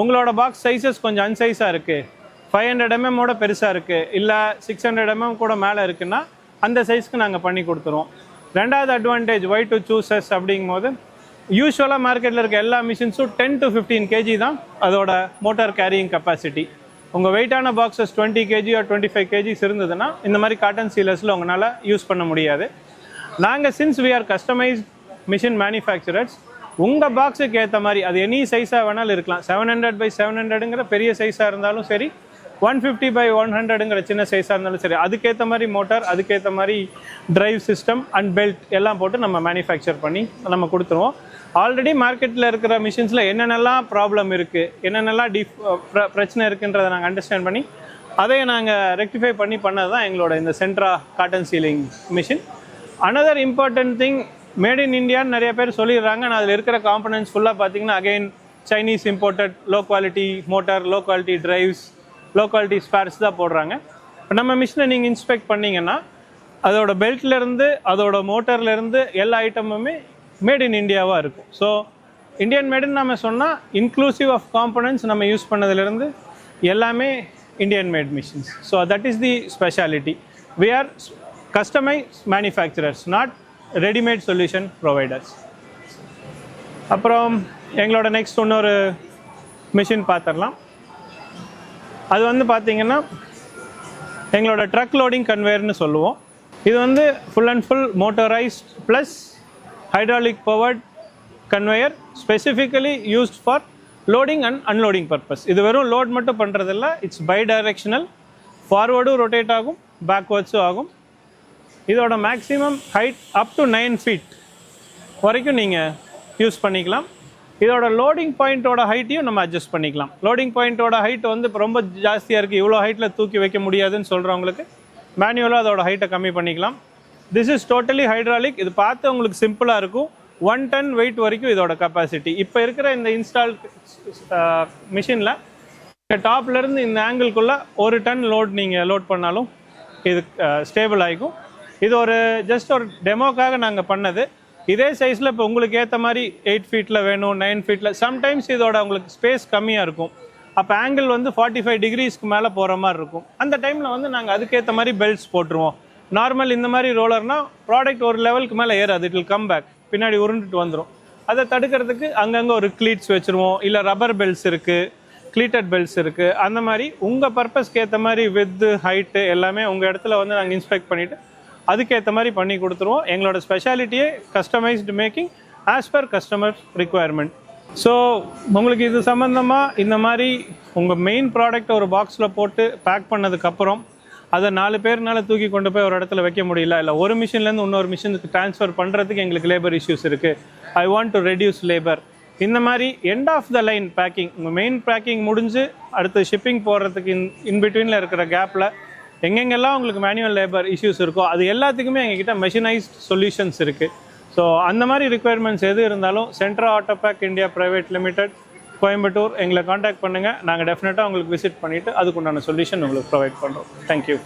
உங்களோட பாக்ஸ் சைஸஸ் கொஞ்சம் அன்சைஸாக இருக்குது, 500 mm பெருசாக இருக்குது, இல்லை 600 mm கூட மேலே இருக்குன்னா அந்த சைஸ்க்கு நாங்கள் பண்ணி கொடுத்துருவோம். ரெண்டாவது அட்வான்டேஜ் வை டு சூஸஸ் அப்படிங்கும்போது யூஸ்வலாக மார்க்கெட்டில் இருக்க எல்லா மிஷின்ஸும் 10 to 15 kg தான் அதோட மோட்டார் கேரியிங் கெப்பாசிட்டி. உங்கள் வெயிட்டான பாக்ஸஸ் 20 kg or 25 kg இருந்ததுன்னா இந்த மாதிரி காட்டன் சீலர்ஸில் உங்களால் யூஸ் பண்ண முடியாது. நாங்கள் since we are customized machine manufacturers, உங்கள் பாக்ஸுக்கு ஏற்ற மாதிரி அது எனி சைஸாக வேணாலும் இருக்கலாம். 700 by 700ங்கிற பெரிய சைஸாக இருந்தாலும் சரி, 150 by 100ங்கிற சின்ன சைஸாக இருந்தாலும் சரி, அதுக்கேற்ற மாதிரி மோட்டார், அதுக்கேற்ற மாதிரி டிரைவ் சிஸ்டம் அண்ட் பெல்ட் எல்லாம் போட்டு நம்ம மேனுஃபேக்சர் பண்ணி நம்ம கொடுத்துருவோம். ஆல்ரெடி மார்க்கெட்டில் இருக்கிற மிஷின்ஸில் என்னென்னலாம் ப்ராப்ளம் இருக்குது, என்னென்னலாம் பிரச்சனை இருக்குன்றதை நாங்கள் அண்டர்ஸ்டாண்ட் பண்ணி அதை நாங்கள் ரெக்டிஃபை பண்ணது தான் எங்களோட இந்த Centra carton sealing machine. Another important thing, made in இந்தியான்னு நிறைய பேர் சொல்லிடுறாங்க. ஆனால் அதில் இருக்கிற காம்பனன்ட்ஸ் ஃபுல்லாக பார்த்தீங்கன்னா again Chinese imported, low quality motor, low quality drives, low quality spares தான் போடுறாங்க. இப்போ நம்ம மிஷினை நீங்கள் இன்ஸ்பெக்ட் பண்ணிங்கன்னா அதோட பெல்ட்லேருந்து அதோட மோட்டர்லேருந்து எல்லா ஐட்டமுமே மேட் இன் இந்தியாவாக இருக்கும். ஸோ இந்தியன் மேடுன்னு நம்ம சொன்னால் இன்க்ளூசிவ் ஆஃப் காம்பனன்ட்ஸ் நம்ம யூஸ் பண்ணதுலேருந்து எல்லாமே Indian made machines. So that is the speciality. We are customize manufacturers, not readymade solution providers. அப்புறம் எங்களோட நெக்ஸ்ட் இன்னொரு மிஷின் பார்த்துடலாம். அது வந்து பார்த்திங்கன்னா எங்களோட ட்ரக் லோடிங் கன்வேயர்னு சொல்லுவோம். இது வந்து full and full motorised plus hydraulic powered conveyor specifically used for loading and unloading purpose. இது வெறும் லோட் மட்டும் பண்ணுறதில்ல, இட்ஸ் பை டைரெக்ஷனல், ஃபார்வர்டும் ரொட்டேட் ஆகும், பேக்வர்ட்ஸும் ஆகும். இதோட maximum height up to 9 feet வரைக்கும் நீங்கள் யூஸ் பண்ணிக்கலாம். இதோட லோடிங் பாயிண்ட்டோட ஹைட்டையும் நம்ம அட்ஜஸ்ட் பண்ணிக்கலாம். லோடிங் பாயிண்ட்டோட ஹைட் வந்து ரொம்ப ஜாஸ்தியாக இருக்குது, இவ்வளோ ஹைட்டில் தூக்கி வைக்க முடியாதுன்னு சொல்கிறவங்களுக்கு மேனுவலாக அதோட ஹைட்டை கம்மி பண்ணிக்கலாம். This is totally hydraulic. இது பார்த்து உங்களுக்கு சிம்பிளாக இருக்கும். 1 டன் வெயிட் வரைக்கும் இதோட கெப்பாசிட்டி. இப்போ இருக்கிற இந்த இன்ஸ்டால் மிஷினில் டாப்லேருந்து இந்த ஆங்கிள்குள்ளே 1 டன் நீங்கள் லோட் பண்ணாலும் இது ஸ்டேபிள் ஆகிக்கும். இது ஒரு ஜஸ்ட் ஒரு டெமோக்காக நாங்கள் பண்ணது. இதே சைஸில் இப்போ உங்களுக்கு ஏற்ற மாதிரி 8 ஃபீட்டில் வேணும், 9 ஃபீட்டில், சம்டைம்ஸ் இதோட உங்களுக்கு ஸ்பேஸ் கம்மியாக இருக்கும். அப்போ ஆங்கிள் வந்து 45 டிகிரிஸ்க்கு மேலே போகிற மாதிரி இருக்கும். அந்த டைமில் வந்து நாங்கள் அதுக்கேற்ற மாதிரி பெல்ட்ஸ் போட்டுருவோம். நார்மல் இந்த மாதிரி ரோலர்னால் ப்ராடக்ட் ஒரு லெவலுக்கு மேலே ஏறாது, இட் வில் கம் பேக், பின்னாடி உருண்டுட்டு வந்துடும். அதை தடுக்கிறதுக்கு அங்கங்கே ஒரு க்ளீட்ஸ் வச்சுருவோம். இல்லை ரப்பர் பெல்ட்ஸ் இருக்குது, க்ளீட்டட் பெல்ட்ஸ் இருக்குது. அந்த மாதிரி உங்கள் பர்பஸ்க்கு ஏற்ற மாதிரி வித்து ஹைட்டு எல்லாமே உங்கள் இடத்துல வந்து நாங்கள் இன்ஸ்பெக்ட் பண்ணிவிட்டு அதுக்கேற்ற மாதிரி பண்ணி கொடுத்துருவோம். எங்களோட ஸ்பெஷாலிட்டியே customized making as per customer requirement. So உங்களுக்கு இது சம்மந்தமாக இந்த மாதிரி உங்கள் மெயின் ப்ராடக்ட் ஒரு பாக்ஸில் போட்டு பேக் பண்ணதுக்கப்புறம் அதை 4 பேர்னால தூக்கி கொண்டு போய் ஒரு இடத்துல வைக்க முடியல, இல்லை ஒரு மிஷின்லேருந்து இன்னொரு மிஷினுக்கு ட்ரான்ஸ்ஃபர் பண்ணுறதுக்கு எங்களுக்கு லேபர் இஷ்யூஸ் இருக்குது, I want to reduce labour. இந்த மாதிரி end of the line packing, உங்கள் மெயின் பேக்கிங் முடிஞ்சு அடுத்து ஷிப்பிங் போடுறதுக்கு இன்பிட்வீனில் இருக்கிற கேப்பில் எங்கெங்கெல்லாம் உங்களுக்கு மேனுவல் லேபர் இஷ்யூஸ் இருக்கோ அது எல்லாத்துக்குமே எங்ககிட்ட மெஷினைஸ்ட் சொல்யூஷன்ஸ் இருக்குது. ஸோ அந்த மாதிரி ரிக்குவயர்மெண்ட்ஸ் எது இருந்தாலும் சென்ட்ரா ஆட்டோபேக் இந்தியா பிரைவேட் லிமிடெட் கோயம்புத்தூர் எங்களை காண்டாக்ட் பண்ணுங்கள். நாங்கள் டெஃபினட்டாக உங்களுக்கு விசிட் பண்ணிவிட்டு அதுக்குண்டான சொல்யூஷன் உங்களுக்கு ப்ரொவைட் பண்ணுறோம். தேங்க்யூ.